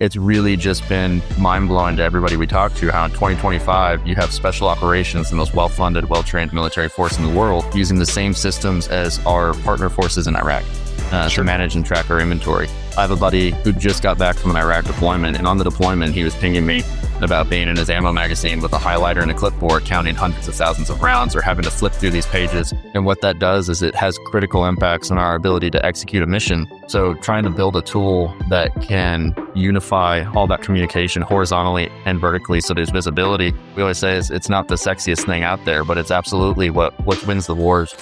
it's really just been mind-blowing to everybody we talk to how in 2025, you have special operations, the most well-funded, well-trained military force in the world, using the same systems as our partner forces in Iraq to manage and track our inventory. I have a buddy who just got back from an Iraq deployment, and on the deployment, he was pinging me about being in his ammo magazine with a highlighter and a clipboard, counting hundreds of thousands of rounds or having to flip through these pages. And what that does is it has critical impacts on our ability to execute a mission. So trying to build a tool that can unify all that communication horizontally and vertically so there's visibility, we always say it's not the sexiest thing out there, but it's absolutely what wins the wars.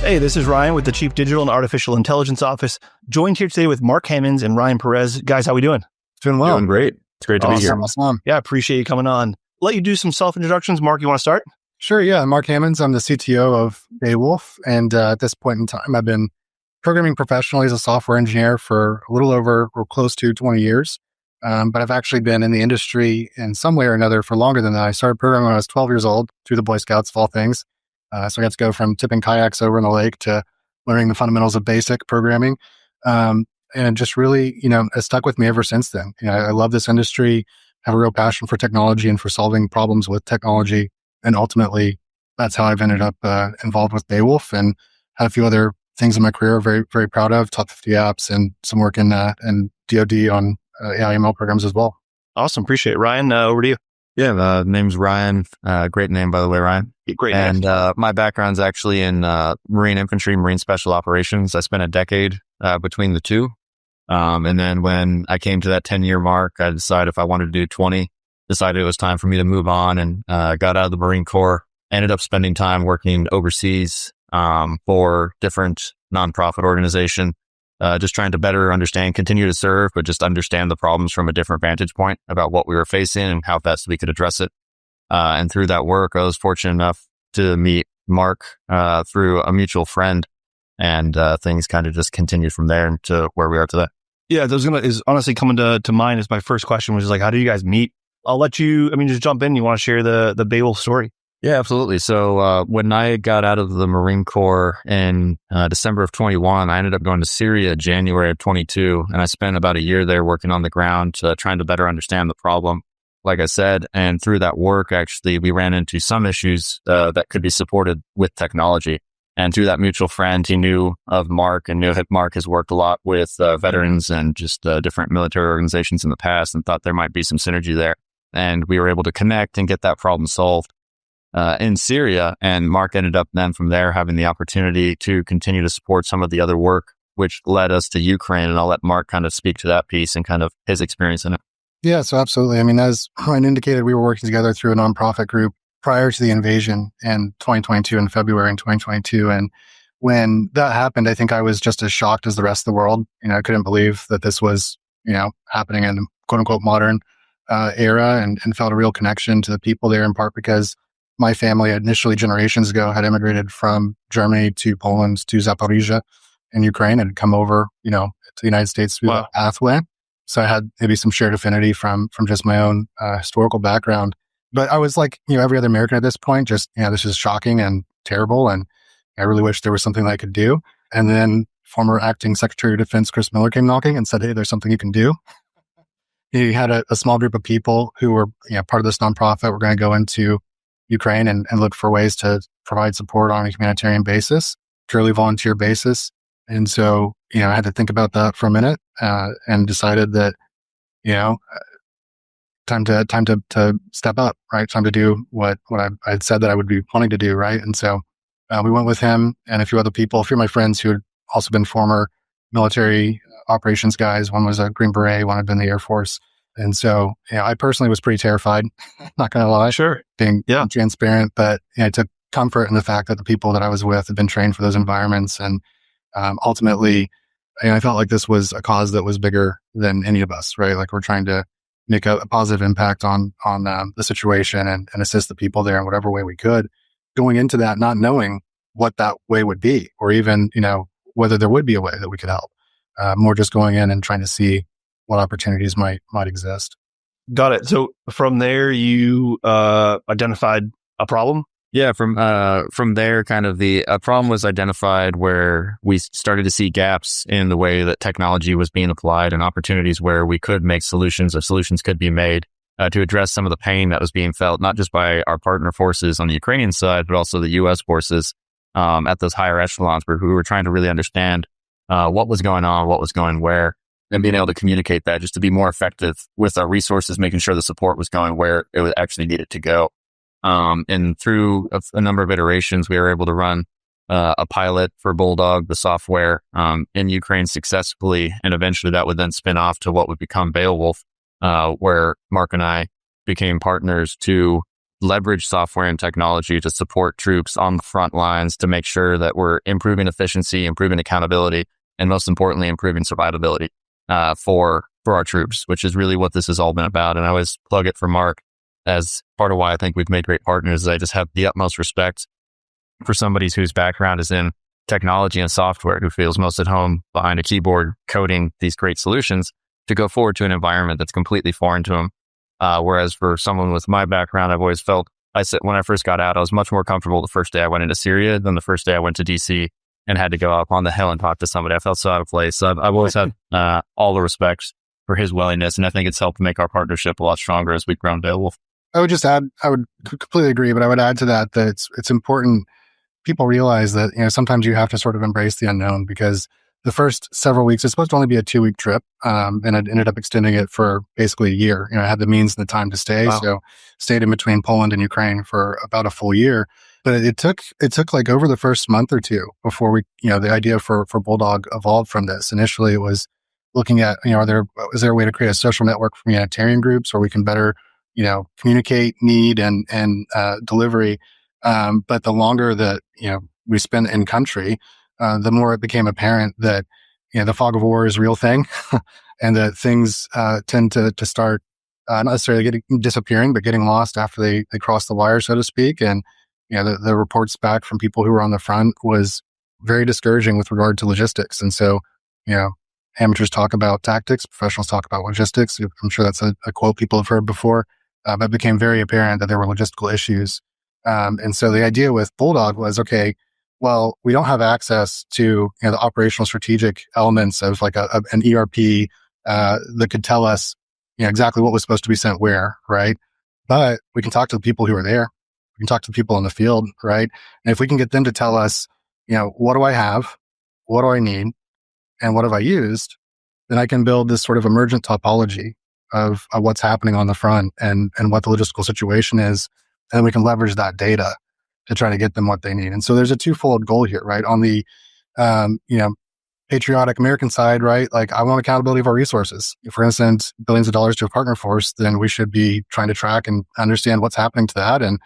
Hey, this is Ryan with the Chief Digital and Artificial Intelligence Office, joined here today with Mark Hammonds and Ryan Perez. Guys, how we doing? Doing well. Doing great. It's great to be here. Awesome. Yeah, appreciate you coming on. Let you do some self-introductions. Mark, you want to start? Sure, yeah. I'm Mark Hammonds. I'm the CTO of Beowulf. And at this point in time, I've been programming professionally as a software engineer for a little over or close to 20 years. But I've actually been in the industry in some way or another for longer than that. I started programming when I was 12 years old through the Boy Scouts of all things. So I got to go from tipping kayaks over in the lake to learning the fundamentals of basic programming. And just really, has stuck with me ever since then. I love this industry, have a real passion for technology and for solving problems with technology. And ultimately, that's how I've ended up involved with Beowulf and had a few other things in my career I'm very, very proud of, top 50 apps and some work in DoD on AI/ML programs as well. Awesome. Appreciate it. Ryan, over to you. Yeah, name's Ryan. Great name, by the way, Ryan. Great name. And my background's actually in Marine Infantry, Marine Special Operations. I spent a decade between the two. And then when I came to that 10-year mark, I decided if I wanted to do 20, decided it was time for me to move on and got out of the Marine Corps. Ended up spending time working overseas for different nonprofit organization. Just trying to better understand, continue to serve, but just understand the problems from a different vantage point about what we were facing and how best we could address it. And through that work, I was fortunate enough to meet Mark through a mutual friend, and things kind of just continued from there to where we are today. Yeah, is honestly coming to mind as my first question, which is like, how do you guys meet? I'll let you, just jump in. You want to share the Beowulf story? Yeah, absolutely. So when I got out of the Marine Corps in December of 21, I ended up going to Syria January of 22, and I spent about a year there working on the ground, trying to better understand the problem, like I said. And through that work, actually, we ran into some issues that could be supported with technology. And through that mutual friend, he knew of Mark and knew that Mark has worked a lot with veterans and just different military organizations in the past and thought there might be some synergy there. And we were able to connect and get that problem solved in Syria. And Mark ended up then from there having the opportunity to continue to support some of the other work, which led us to Ukraine. And I'll let Mark kind of speak to that piece and kind of his experience in it. Yeah, so absolutely. As Ryan indicated, we were working together through a nonprofit group prior to the invasion in 2022, in February in 2022. And when that happened, I think I was just as shocked as the rest of the world. I couldn't believe that this was, happening in quote unquote modern era and felt a real connection to the people there, in part because my family initially generations ago had immigrated from Germany to Poland to Zaporizhia in Ukraine and had come over, to the United States through that pathway. So I had maybe some shared affinity from just my own historical background. But I was like, every other American at this point, just, this is shocking and terrible. And I really wish there was something that I could do. And then former acting Secretary of Defense, Chris Miller, came knocking and said, hey, there's something you can do. He had a small group of people who were part of this nonprofit. We're going to go into Ukraine and look for ways to provide support on a humanitarian basis, purely volunteer basis. And so, I had to think about that for a minute and decided that, time to step up, right? Time to do what I had said that I would be wanting to do, right? And so we went with him and a few other people, a few of my friends who had also been former military operations guys. One was a Green Beret, one had been in the Air Force. And so, I personally was pretty terrified, not going to lie. Sure. Being transparent, but I took comfort in the fact that the people that I was with had been trained for those environments. And ultimately, I felt like this was a cause that was bigger than any of us, right? Like we're trying to make a positive impact on the situation and assist the people there in whatever way we could. Going into that, not knowing what that way would be, or even, whether there would be a way that we could help. More just going in and trying to see what opportunities might exist. Got it. So from there, you identified a problem Yeah, from there, kind of the problem was identified where we started to see gaps in the way that technology was being applied and opportunities where we could make solutions or solutions could be made to address some of the pain that was being felt, not just by our partner forces on the Ukrainian side, but also the U.S. forces at those higher echelons where we were trying to really understand what was going on, what was going where, and being able to communicate that just to be more effective with our resources, making sure the support was going where it was actually needed to go. And through a number of iterations, we were able to run a pilot for Bulldog, the software, in Ukraine successfully. And eventually that would then spin off to what would become Beowulf, where Mark and I became partners to leverage software and technology to support troops on the front lines to make sure that we're improving efficiency, improving accountability, and most importantly, improving survivability for our troops, which is really what this has all been about. And I always plug it for Mark as part of why I think we've made great partners. I just have the utmost respect for somebody whose background is in technology and software, who feels most at home behind a keyboard coding these great solutions, to go forward to an environment that's completely foreign to him. Whereas for someone with my background, I've always felt, I said when I first got out, I was much more comfortable the first day I went into Syria than the first day I went to DC and had to go up on the hill and talk to somebody. I felt so out of place. So I've always had all the respect for his willingness, and I think it's helped make our partnership a lot stronger as we've grown Beowulf. I would just add, I would completely agree, but I would add to that it's important people realize that, sometimes you have to sort of embrace the unknown, because the first several weeks, it's supposed to only be a 2-week trip. And I ended up extending it for basically a year. I had the means and the time to stay. Wow. So stayed in between Poland and Ukraine for about a full year. But it took like over the first month or two before we, the idea for Bulldog evolved from this. Initially it was looking at, is there a way to create a social network for humanitarian groups where we can better communicate need and delivery. But the longer that, we spent in country, the more it became apparent that, the fog of war is a real thing and that things tend to start not necessarily disappearing, but getting lost after they cross the wire, so to speak. And, the reports back from people who were on the front was very discouraging with regard to logistics. And so, amateurs talk about tactics, professionals talk about logistics. I'm sure that's a quote people have heard before. But it became very apparent that there were logistical issues. And so the idea with Bulldog was, okay, well, we don't have access to the operational strategic elements of like an ERP that could tell us exactly what was supposed to be sent where, right? But we can talk to the people who are there. We can talk to the people in the field, right? And if we can get them to tell us, what do I have? What do I need? And what have I used? Then I can build this sort of emergent topology of what's happening on the front and what the logistical situation is. And we can leverage that data to try to get them what they need. And so there's a twofold goal here, right? On the, patriotic American side, right? Like, I want accountability of our resources. If we're going to send billions of dollars to a partner force, then we should be trying to track and understand what's happening to that, and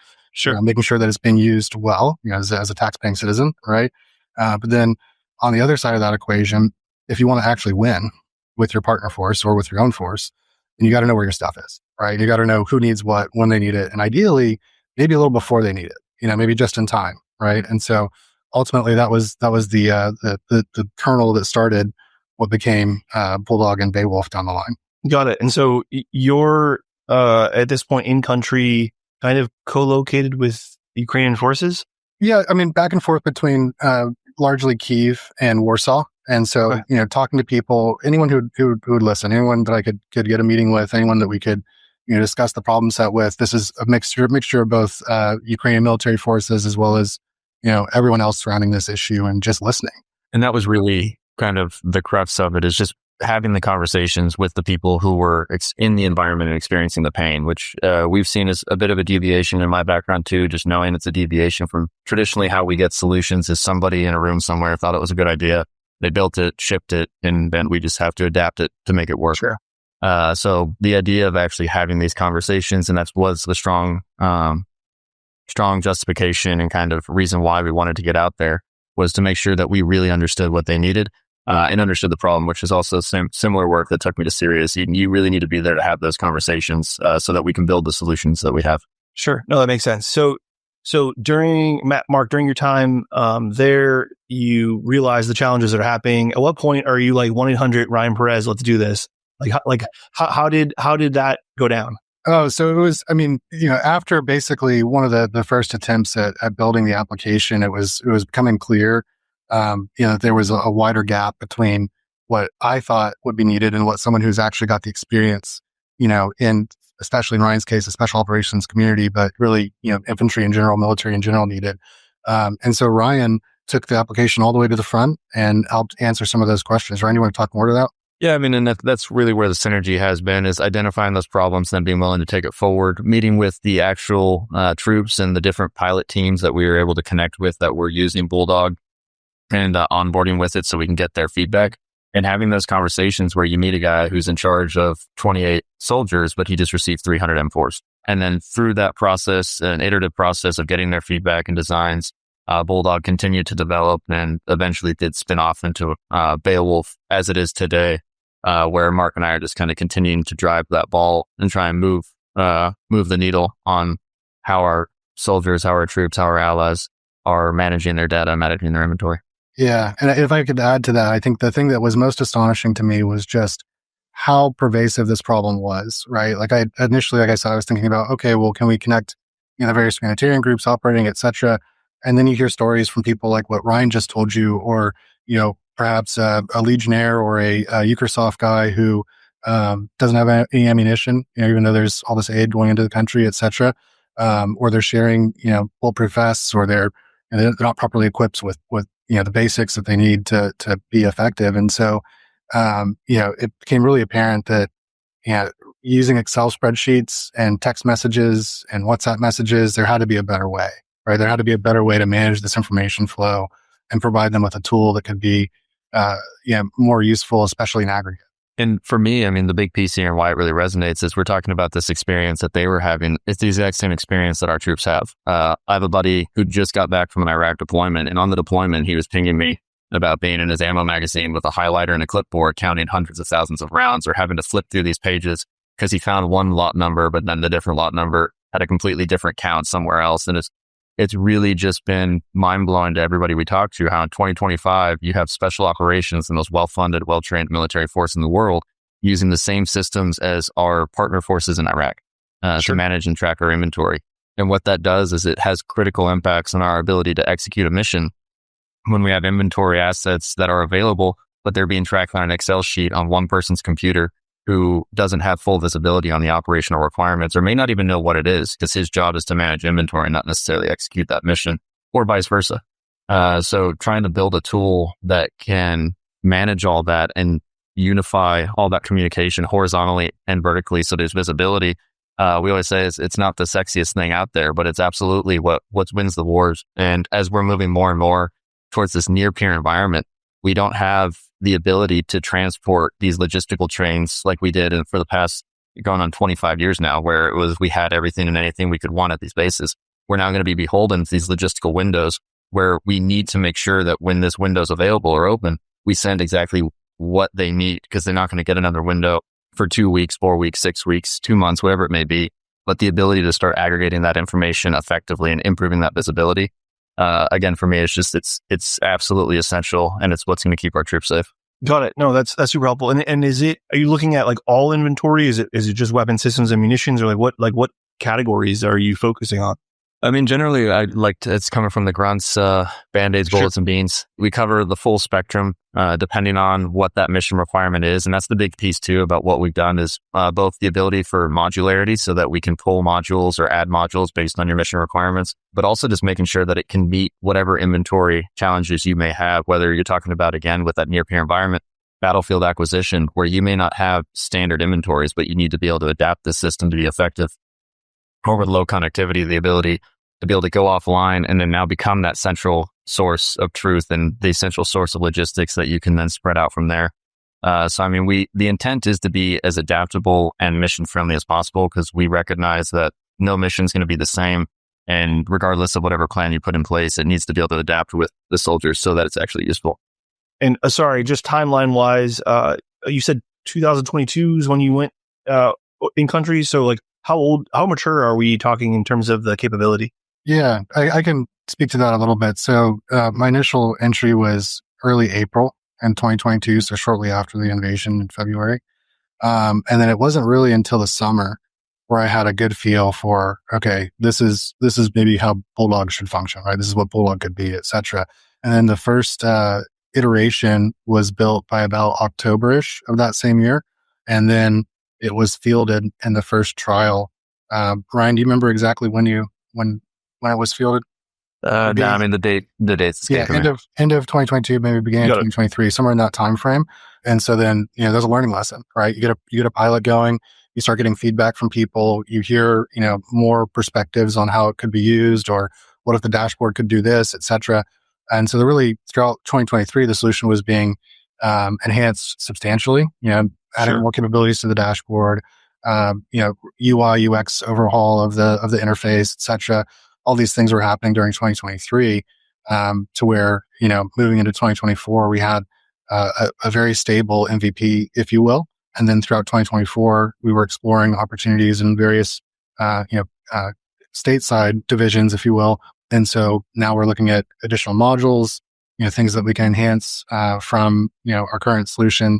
making sure that it's being used well, as a tax-paying citizen, right? But then on the other side of that equation, if you want to actually win with your partner force or with your own force, then you got to know where your stuff is, right? You got to know who needs what, when they need it, and ideally, maybe a little before they need it, maybe just in time, right? And so ultimately, that was the kernel that started what became Bulldog and Beowulf down the line. Got it. And so you're at this point in country, kind of co-located with Ukrainian forces? Yeah, I mean, back and forth between largely Kyiv and Warsaw. And so, talking to people, anyone who would listen, anyone that I could get a meeting with, anyone that we could discuss the problem set with. This is a mixture of both Ukrainian military forces as well as everyone else surrounding this issue, and just listening. And that was really kind of the crux of it, is just having the conversations with the people who were in the environment and experiencing the pain, which we've seen as a bit of a deviation in my background too, just knowing it's a deviation from traditionally how we get solutions. Is somebody in a room somewhere thought it was a good idea, they built it, shipped it, and then we just have to adapt it to make it work. Sure. So the idea of actually having these conversations, and that was the strong justification and kind of reason why we wanted to get out there, was to make sure that we really understood what they needed and understood the problem, which is also similar work that took me to Syria. So you really need to be there to have those conversations so that we can build the solutions that we have. Sure. No, that makes sense. So Mark, during your time there, you realize the challenges that are happening. At what point are you like 1-800 Ryan Perez, let's do this? How did that go down? Oh, so it was, I mean, after basically one of the first attempts at building the application, it was becoming clear, that there was a wider gap between what I thought would be needed and what someone who's actually got the experience, in, especially in Ryan's case, the special operations community, but really, infantry in general, military in general needed. And so Ryan took the application all the way to the front and helped answer some of those questions. Ryan, you want to talk more to that? Yeah, I mean, and that's really where the synergy has been, is identifying those problems and then being willing to take it forward, meeting with the actual troops and the different pilot teams that we were able to connect with that were using Bulldog, and onboarding with it so we can get their feedback, and having those conversations where you meet a guy who's in charge of 28 soldiers, but he just received 300 M4s. And then through that process, an iterative process of getting their feedback and designs, Bulldog continued to develop and eventually did spin off into Beowulf as it is today, where Mark and I are just kind of continuing to drive that ball and try and move the needle on how our soldiers, how our troops, how our allies are managing their data, managing their inventory. Yeah. And if I could add to that, I think the thing that was most astonishing to me was just how pervasive this problem was, right? Like initially, like I said, I was thinking about, okay, well, can we connect, various humanitarian groups operating, et cetera? And then you hear stories from people like what Ryan just told you, or, perhaps a Legionnaire or a Carahsoft guy who doesn't have any ammunition, even though there's all this aid going into the country, et cetera. Or they're sharing, bulletproof vests, or they're not properly equipped with the basics that they need to be effective. And so, it became really apparent that, using Excel spreadsheets and text messages and WhatsApp messages, there had to be a better way, right? There had to be a better way to manage this information flow and provide them with a tool that could be, more useful, especially in aggregate. And for me, I mean, the big piece here and why it really resonates is we're talking about this experience that they were having. It's the exact same experience that our troops have. I have a buddy who just got back from an Iraq deployment, and on the deployment, he was pinging me about being in his ammo magazine with a highlighter and a clipboard, counting hundreds of thousands of rounds, or having to flip through these pages because he found one lot number, but then the different lot number had a completely different count somewhere else. And it's really just been mind-blowing to everybody we talk to how in 2025, you have special operations, the most well-funded, well-trained military force in the world, using the same systems as our partner forces in Iraq to manage and track our inventory. And what that does is it has critical impacts on our ability to execute a mission when we have inventory assets that are available, but they're being tracked on an Excel sheet on one person's computer who doesn't have full visibility on the operational requirements, or may not even know what it is, because his job is to manage inventory, not necessarily execute that mission, or vice versa. So trying to build a tool that can manage all that and unify all that communication horizontally and vertically so there's visibility. We always say it's not the sexiest thing out there, but it's absolutely what wins the wars. And as we're moving more and more towards this near peer environment, we don't have the ability to transport these logistical trains like we did for the past going on 25 years now, where it was we had everything and anything we could want at these bases. We're now going to be beholden to these logistical windows where we need to make sure that when this window is available or open, we send exactly what they need, because they're not going to get another window for 2 weeks, 4 weeks, 6 weeks, 2 months, whatever it may be. But the ability to start aggregating that information effectively and improving that visibility, again, for me, it's absolutely essential, and it's what's going to keep our troops safe. Got it. No, that's super helpful. And are you looking at like all inventory? Is it just weapon systems and munitions, or what categories are you focusing on? I mean, generally, it's coming from the grunts, band-aids, bullets, and beans. We cover the full spectrum, depending on what that mission requirement is. And that's the big piece too about what we've done is both the ability for modularity so that we can pull modules or add modules based on your mission requirements, but also just making sure that it can meet whatever inventory challenges you may have, whether you're talking about, again, with that near-peer environment, battlefield acquisition, where you may not have standard inventories, but you need to be able to adapt the system to be effective. Over low connectivity, the ability to be able to go offline and then now become that central source of truth and the essential source of logistics that you can then spread out from there. So, I mean, the intent is to be as adaptable and mission friendly as possible, because we recognize that no mission is going to be the same. And regardless of whatever plan you put in place, it needs to be able to adapt with the soldiers so that it's actually useful. And sorry, just timeline wise, you said 2022 is when you went in country. So like, how mature are we talking in terms of the capability? Yeah, I can speak to that a little bit. So my initial entry was early April in 2022, so shortly after the invasion in February. And then it wasn't really until the summer where I had a good feel for, okay, this is maybe how Bulldog should function, right? This is what Bulldog could be, et cetera. And then the first iteration was built by about October-ish of that same year. And then it was fielded in the first trial. Ryan, do you remember exactly when it was fielded? No, I mean, the date's escaping me. End of 2022, maybe beginning of 2023, somewhere in that time frame. And so then, there's a learning lesson, right? You get a pilot going, you start getting feedback from people, you hear, more perspectives on how it could be used, or what if the dashboard could do this, et cetera. And so really throughout 2023, the solution was being enhanced substantially, adding more capabilities to the dashboard, UI, UX overhaul of the interface, et cetera. All these things were happening during 2023, to where, moving into 2024, we had a very stable MVP, if you will. And then throughout 2024, we were exploring opportunities in various, stateside divisions, if you will. And so now we're looking at additional modules, things that we can enhance from, our current solution.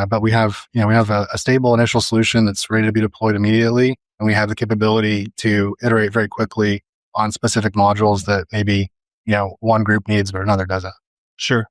But we have a stable initial solution that's ready to be deployed immediately. And we have the capability to iterate very quickly on specific modules that maybe, one group needs, but another doesn't. Sure.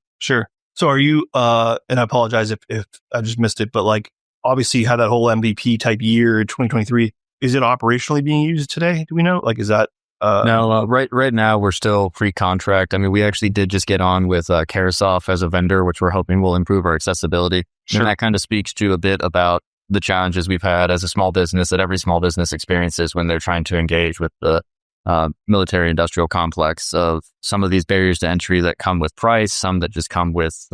So are you, and I apologize if I just missed it, but like, obviously you had that whole MVP type year in 2023. Is it operationally being used today? Do we know? Like, is that? No, right now we're still pre-contract. I mean, we actually did just get on with Carahsoft as a vendor, which we're hoping will improve our accessibility. Sure. And that kind of speaks to a bit about the challenges we've had as a small business, that every small business experiences when they're trying to engage with the military industrial complex, of some of these barriers to entry that come with price, some that just come with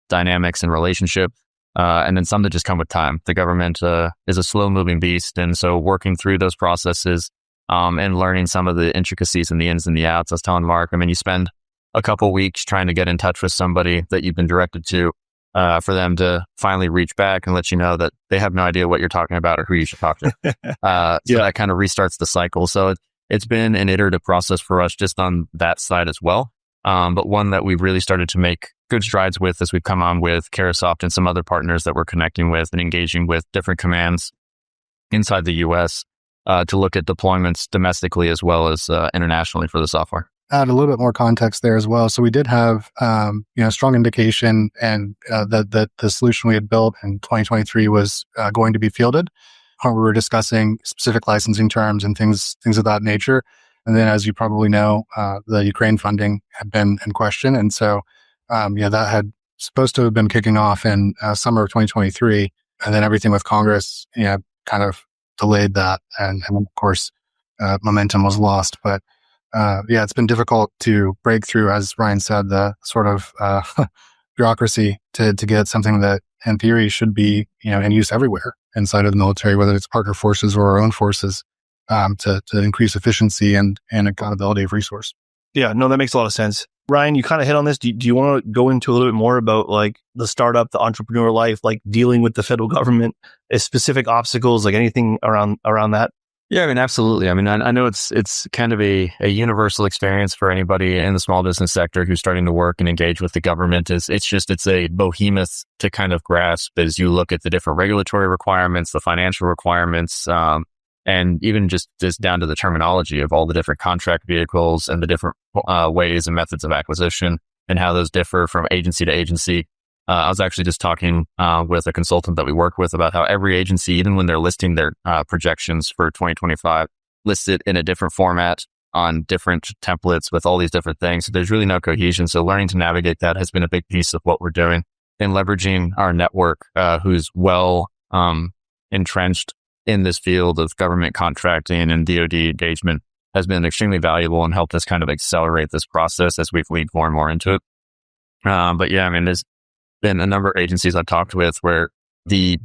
dynamics and relationship, and then some that just come with time. The government is a slow moving beast. And so working through those processes and learning some of the intricacies and the ins and the outs. I was telling Mark, I mean, you spend a couple weeks trying to get in touch with somebody that you've been directed to for them to finally reach back and let you know that they have no idea what you're talking about or who you should talk to. So that kind of restarts the cycle. So it's been an iterative process for us just on that side as well. But one that we've really started to make good strides with as we've come on with Carahsoft and some other partners that we're connecting with and engaging with different commands inside the US to look at deployments domestically as well as internationally for the software. Add a little bit more context there as well. So we did have, strong indication and that the solution we had built in 2023 was going to be fielded. We were discussing specific licensing terms and things of that nature. And then, as you probably know, the Ukraine funding had been in question. And so, that had supposed to have been kicking off in summer of 2023. And then everything with Congress, kind of delayed that. And of course, momentum was lost. But it's been difficult to break through, as Ryan said, the sort of bureaucracy to get something that in theory should be, in use everywhere inside of the military, whether it's partner forces or our own forces, to increase efficiency and accountability of resource. Yeah, no, that makes a lot of sense. Ryan, you kind of hit on this. Do you want to go into a little bit more about like the startup, the entrepreneur life, like dealing with the federal government, specific obstacles, like anything around that? Yeah, I mean, absolutely. I mean, I know it's kind of a universal experience for anybody in the small business sector who's starting to work and engage with the government. It's a behemoth to kind of grasp as you look at the different regulatory requirements, the financial requirements, and even just down to the terminology of all the different contract vehicles and the different ways and methods of acquisition and how those differ from agency to agency. I was actually just talking with a consultant that we work with about how every agency, even when they're listing their projections for 2025, lists it in a different format on different templates with all these different things. So there's really no cohesion. So learning to navigate that has been a big piece of what we're doing, and leveraging our network, who's well entrenched in this field of government contracting and DoD engagement, has been extremely valuable and helped us kind of accelerate this process as we've leaned more and more into it. But yeah, I mean, there's been a number of agencies I've talked with where the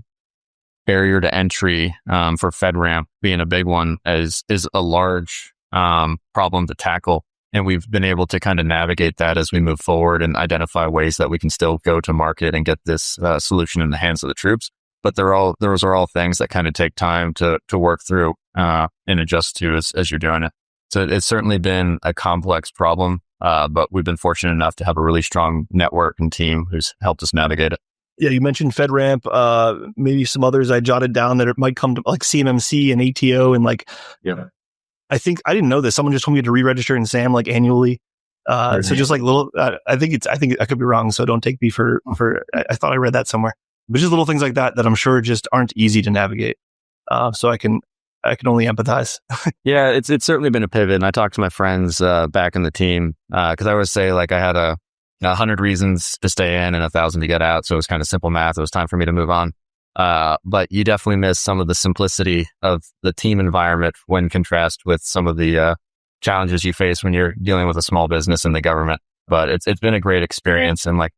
barrier to entry for FedRAMP being a big one is a large problem to tackle. And we've been able to kind of navigate that as we move forward and identify ways that we can still go to market and get this solution in the hands of the troops. But those are all things that kind of take time to work through and adjust to as you're doing it. So it's certainly been a complex problem. But we've been fortunate enough to have a really strong network and team who's helped us navigate it. Yeah, you mentioned FedRAMP, maybe some others I jotted down that it might come to like CMMC and ATO and like, Yeah. I think I didn't know this. Someone just told me to re-register in SAM like annually. So just like little, I think I could be wrong. So don't take me for, I thought I read that somewhere, but just little things like that I'm sure just aren't easy to navigate. So I can only empathize. Yeah, it's certainly been a pivot. And I talked to my friends back in the team because I always say like I had 100 reasons to stay in and 1,000 to get out. So it was kind of simple math. It was time for me to move on. But you definitely miss some of the simplicity of the team environment when contrast with some of the challenges you face when you're dealing with a small business and the government. But it's been a great experience. And like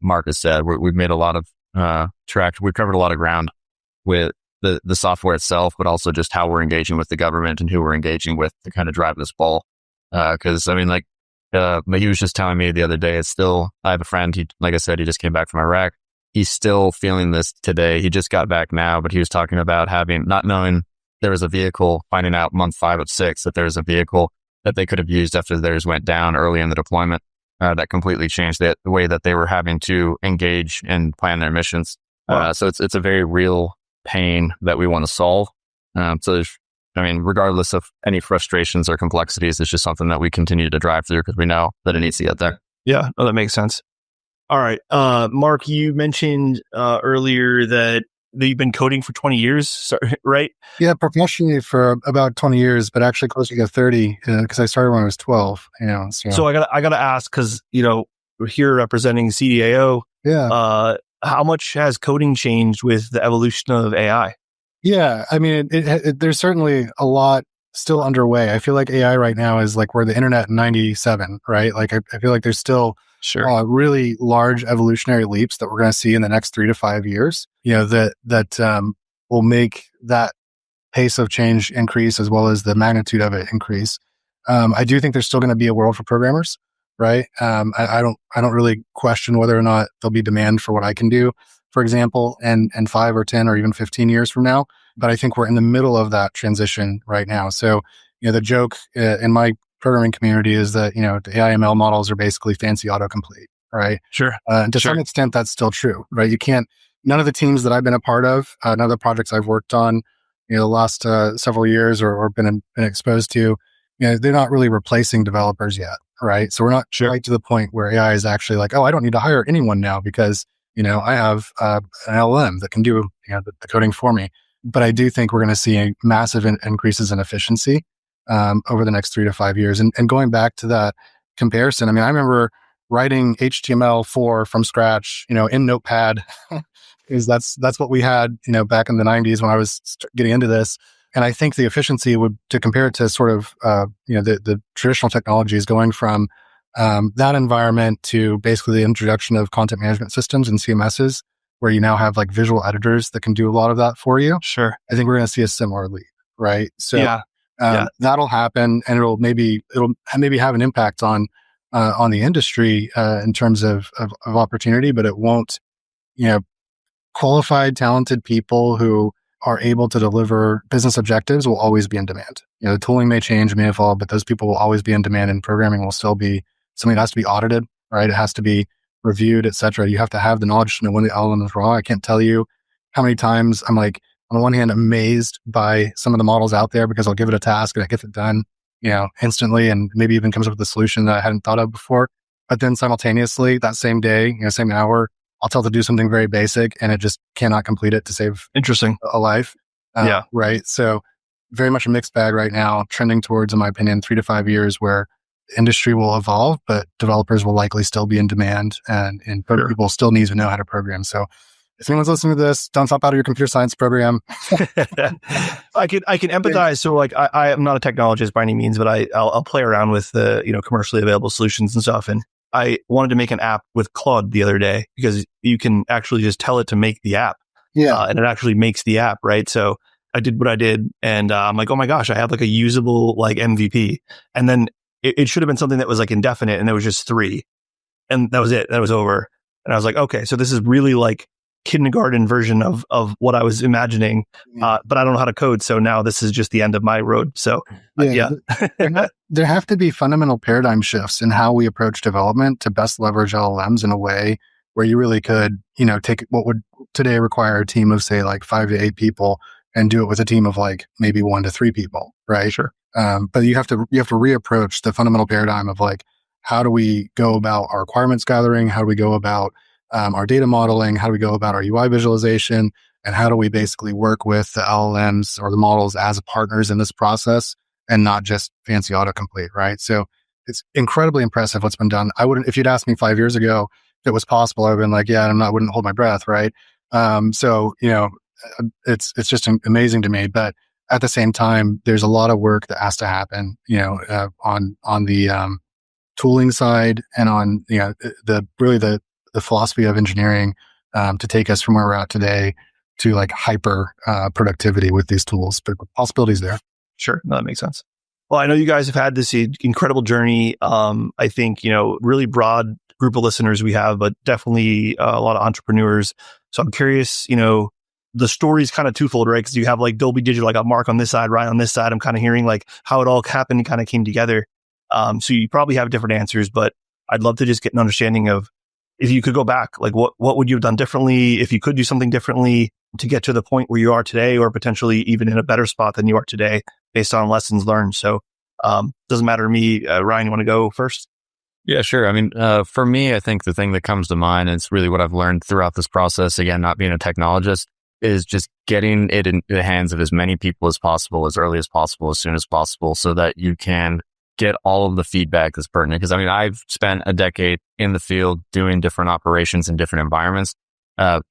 Mark has said, we've made a lot of we've covered a lot of ground with the software itself, but also just how we're engaging with the government and who we're engaging with to kind of drive this ball. Because I mean, like he was just telling me the other day, I have a friend, like I said, he just came back from Iraq. He's still feeling this today. He just got back now, but he was talking about not knowing there was a vehicle, finding out month 5 of 6 that there's a vehicle that they could have used after theirs went down early in the deployment. That completely changed the way that they were having to engage and plan their missions. Wow. So it's a very real pain that we want to solve. Regardless of any frustrations or complexities, it's just something that we continue to drive through because we know that it needs to get there. Yeah, no, that makes sense. All right. Mark, you mentioned earlier that you've been coding for 20 years, right? Yeah, professionally for about 20 years, but actually closer to 30 because I started when I was 12. So I gotta ask because we're here representing CDAO. Yeah. How much has coding changed with the evolution of AI? Yeah, I mean, there's certainly a lot still underway. I feel like AI right now is like we're the internet in 97, right? Like I feel like there's still really large evolutionary leaps that we're going to see in the next 3 to 5 years, that will make that pace of change increase as well as the magnitude of it increase. I do think there's still going to be a world for programmers, right? I don't really question whether or not there'll be demand for what I can do, for example, and 5 or 10 or even 15 years from now. But I think we're in the middle of that transition right now. So, the joke in my programming community is that, the AI ML models are basically fancy autocomplete, right? Sure. To some extent, that's still true, right? None of the teams that I've been a part of, none of the projects I've worked on, the last several years or been exposed to, they're not really replacing developers yet, right? So we're not quite to the point where AI is actually like, oh, I don't need to hire anyone now because, I have an LLM that can do the coding for me. But I do think we're going to see massive increases in efficiency over the next 3 to 5 years. And going back to that comparison, I mean, I remember writing HTML4 from scratch, in Notepad, because that's what we had, back in the 90s when I was getting into this. And I think the efficiency to compare it to sort of, the traditional technologies going from that environment to basically the introduction of content management systems and CMSs, where you now have like visual editors that can do a lot of that for you. Sure. I think we're going to see a similar leap, right? So that'll happen, and it'll maybe have an impact on the industry in terms of opportunity, but it won't. Qualified, talented people who are able to deliver business objectives will always be in demand. The tooling may change, may evolve, but those people will always be in demand, and programming will still be something that has to be audited, right? It has to be reviewed, et cetera. You have to have the knowledge to know when the LLM is wrong. I can't tell you how many times I'm like, on the one hand, amazed by some of the models out there because I'll give it a task and it gets it done, instantly, and maybe even comes up with a solution that I hadn't thought of before. But then simultaneously, that same day, same hour, I'll tell it to do something very basic and it just cannot complete it to save a life. Right. So very much a mixed bag right now, trending towards, in my opinion, 3 to 5 years where the industry will evolve, but developers will likely still be in demand and people still need to know how to program. So if anyone's listening to this, don't stop out of your computer science program. I can empathize. So like, I am not a technologist by any means, but I'll play around with the, commercially available solutions and stuff. And I wanted to make an app with Claude the other day because you can actually just tell it to make the app. Yeah. And it actually makes the app, right? So I did what I did and I'm like, oh my gosh, I have like a usable like MVP. And then it should have been something that was like indefinite and there was just 3. And that was it. That was over. And I was like, okay, so this is really like kindergarten version of what I was imagining, but I don't know how to code. So now this is just the end of my road. So there have to be fundamental paradigm shifts in how we approach development to best leverage LLMs in a way where you really could, take what would today require a team of say like 5 to 8 people and do it with a team of like maybe 1 to 3 people, right? Sure. But you have to reapproach the fundamental paradigm of like, how do we go about our requirements gathering? How do we go about our data modeling? How do we go about our UI visualization? And how do we basically work with the LLMs or the models as partners in this process and not just fancy autocomplete, right? So it's incredibly impressive what's been done. If you'd asked me 5 years ago if it was possible, I've been like, yeah, I wouldn't hold my breath, right? So it's just amazing to me. But at the same time, there's a lot of work that has to happen, on the tooling side and on the philosophy of engineering to take us from where we're at today to like hyper productivity with these tools. But possibilities there. Sure, no, that makes sense. Well, I know you guys have had this incredible journey. I think really broad group of listeners we have, but definitely a lot of entrepreneurs. So I'm curious, the story's kind of twofold, right? Because you have like Dolby Digital, I got Mark on this side, Ryan on this side. I'm kind of hearing like how it all happened and kind of came together. So you probably have different answers, but I'd love to just get an understanding of if you could go back, like what would you have done differently if you could do something differently to get to the point where you are today, or potentially even in a better spot than you are today based on lessons learned. So doesn't matter to me. Ryan, you want to go first? Yeah, sure. I mean, for me, I think the thing that comes to mind, and it's really what I've learned throughout this process, again, not being a technologist, is just getting it in the hands of as many people as possible, as early as possible, as soon as possible, so that you can get all of the feedback that's pertinent. Because I mean, I've spent a decade in the field doing different operations in different environments.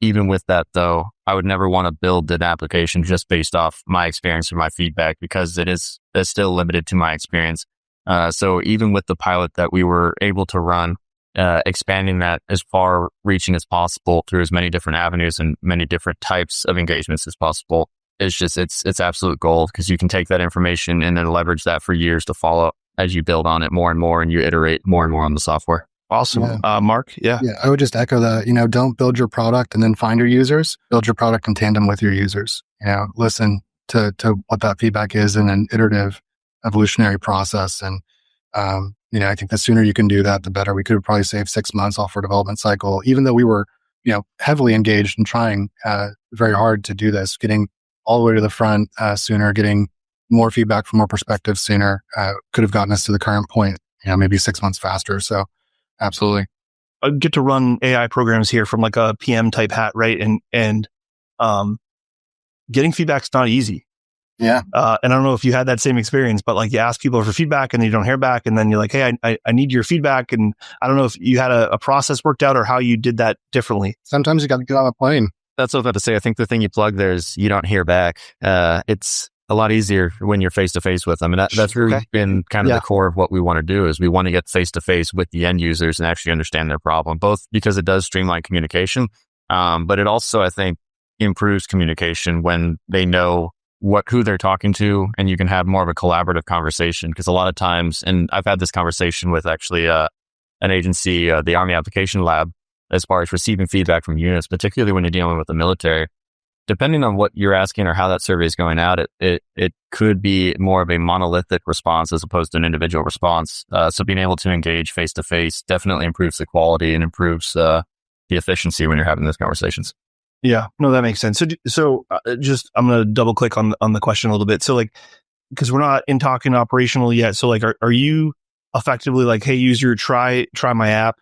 Even with that, though, I would never want to build an application just based off my experience or my feedback, because it's still limited to my experience. So even with the pilot that we were able to run, expanding that as far reaching as possible through as many different avenues and many different types of engagements as possible, it's absolute gold, because you can take that information and then leverage that for years to follow as you build on it more and more and you iterate more and more on the software. Awesome. Yeah. Mark? Yeah. Yeah. I would just echo that, don't build your product and then find your users, build your product in tandem with your users, listen to what that feedback is in an iterative evolutionary process. And, I think the sooner you can do that, the better. We could have probably saved 6 months off our development cycle, even though we were, heavily engaged and trying very hard to do this, getting all the way to the front sooner, getting more feedback from more perspectives sooner, could have gotten us to the current point, maybe 6 months faster. So absolutely. I get to run AI programs here from like a PM type hat, right? And getting feedback's not easy. Yeah. And I don't know if you had that same experience, but like you ask people for feedback and you don't hear back, and then you're like, hey, I need your feedback. And I don't know if you had a process worked out or how you did that differently. Sometimes you got to get on a plane. That's what I was about to say. I think the thing you plug there is you don't hear back. It's a lot easier when you're face to face with them. And that's really been kind of the core of what we want to do, is we want to get face to face with the end users and actually understand their problem, both because it does streamline communication. But it also, I think, improves communication when they know who they're talking to, and you can have more of a collaborative conversation. Because a lot of times, and I've had this conversation with actually an agency, the Army Application Lab, as far as receiving feedback from units, particularly when you're dealing with the military. Depending on what you're asking or how that survey is going out, it could be more of a monolithic response as opposed to an individual response. So being able to engage face to face definitely improves the quality and improves the efficiency when you're having those conversations. Yeah, no, that makes sense. So just I'm going to double click on the question a little bit. So like, because we're not in talking operational yet. So like, are you effectively like, hey, user, try my app?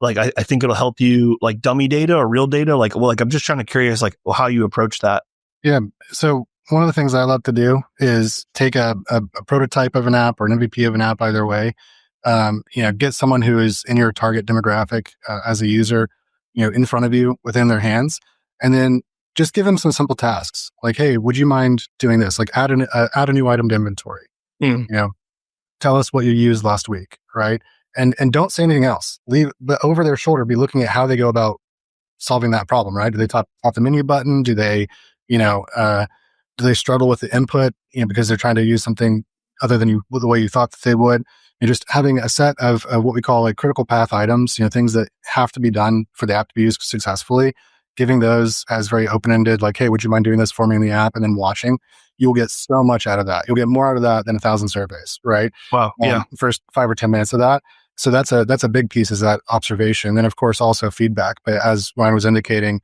Like, I think it'll help you like dummy data or real data. Like, well, like I'm just trying to curious, like how you approach that. Yeah. So one of the things I love to do is take a prototype of an app or an MVP of an app, either way. Get someone who is in your target demographic as a user, in front of you within their hands, and then just give them some simple tasks. Like, hey, would you mind doing this? Like add a new item to inventory. Tell us what you used last week. Right. And don't say anything else. But over their shoulder, be looking at how they go about solving that problem, right? Do they tap the menu button? Do they, do they struggle with the input, because they're trying to use something other than the way you thought that they would? And just having a set of what we call like critical path items, things that have to be done for the app to be used successfully, giving those as very open-ended, like, hey, would you mind doing this for me in the app? And then watching, you'll get so much out of that. You'll get more out of that than 1,000 surveys, right? Wow. Yeah. First 5 or 10 minutes of that. So that's a big piece, is that observation. Then of course also feedback. But as Ryan was indicating,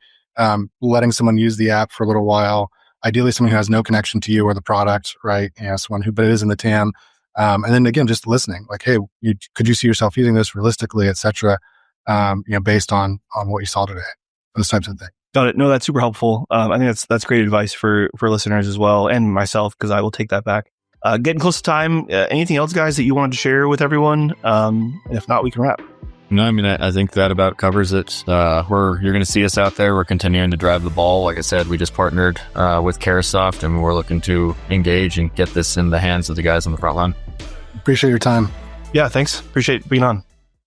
letting someone use the app for a little while, ideally someone who has no connection to you or the product, right? Someone who, but it is in the TAM. And then again, just listening, like, hey, could you see yourself using this realistically, et cetera, based on what you saw today, those types of things. Got it. No, that's super helpful. I think that's great advice for listeners as well, and myself, because I will take that back. Getting close to time. Anything else, guys, that you wanted to share with everyone? And if not, we can wrap. No, I mean, I think that about covers it. You're going to see us out there. We're continuing to drive the ball. Like I said, we just partnered with Carahsoft, and we're looking to engage and get this in the hands of the guys on the front line. Appreciate your time. Yeah, thanks. Appreciate being on.